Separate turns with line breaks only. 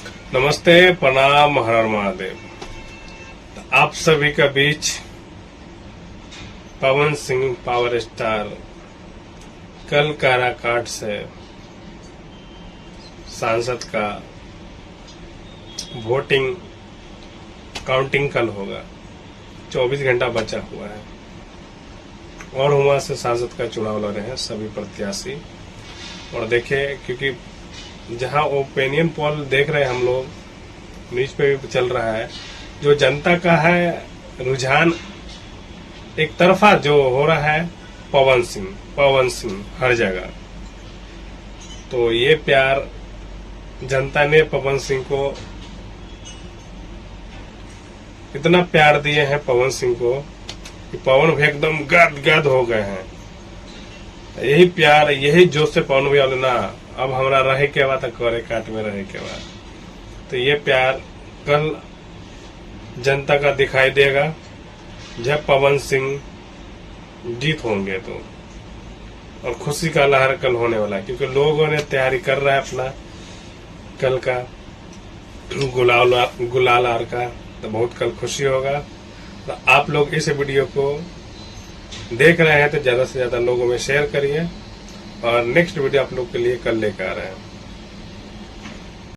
नमस्ते, प्रणाम, हर हर महादेव। आप सभी के बीच पवन सिंह पावर स्टार कल काराकाट से सांसद का वोटिंग काउंटिंग कल होगा। 24 घंटा बचा हुआ है और वहां से सांसद का चुनाव लड़ रहे हैं सभी प्रत्याशी। और देखे, क्योंकि जहां ओपिनियन पोल देख रहे हैं हम लोग, न्यूज पे भी चल रहा है, जो जनता का है रुझान एक तरफा जो हो रहा है पवन सिंह हर जगह। तो ये प्यार जनता ने पवन सिंह को इतना प्यार दिए हैं पवन सिंह को कि पवन भी एकदम गद हो गए हैं। यही प्यार, यही जोश से पवन भैया ना अब हमारा रहे के बाद करे काट में रहे के बाद। तो ये प्यार कल जनता का दिखाई देगा जब पवन सिंह जीत होंगे तो। और खुशी का लहर कल होने वाला है, क्योंकि लोगों ने तैयारी कर रहा है अपना कल का गुलाल आर का। तो बहुत कल खुशी होगा। तो आप लोग इस वीडियो को देख रहे हैं तो ज्यादा से ज्यादा लोगों में शेयर करिए। और नेक्स्ट वीडियो आप लोग के लिए कल लेकर आ रहे हैं।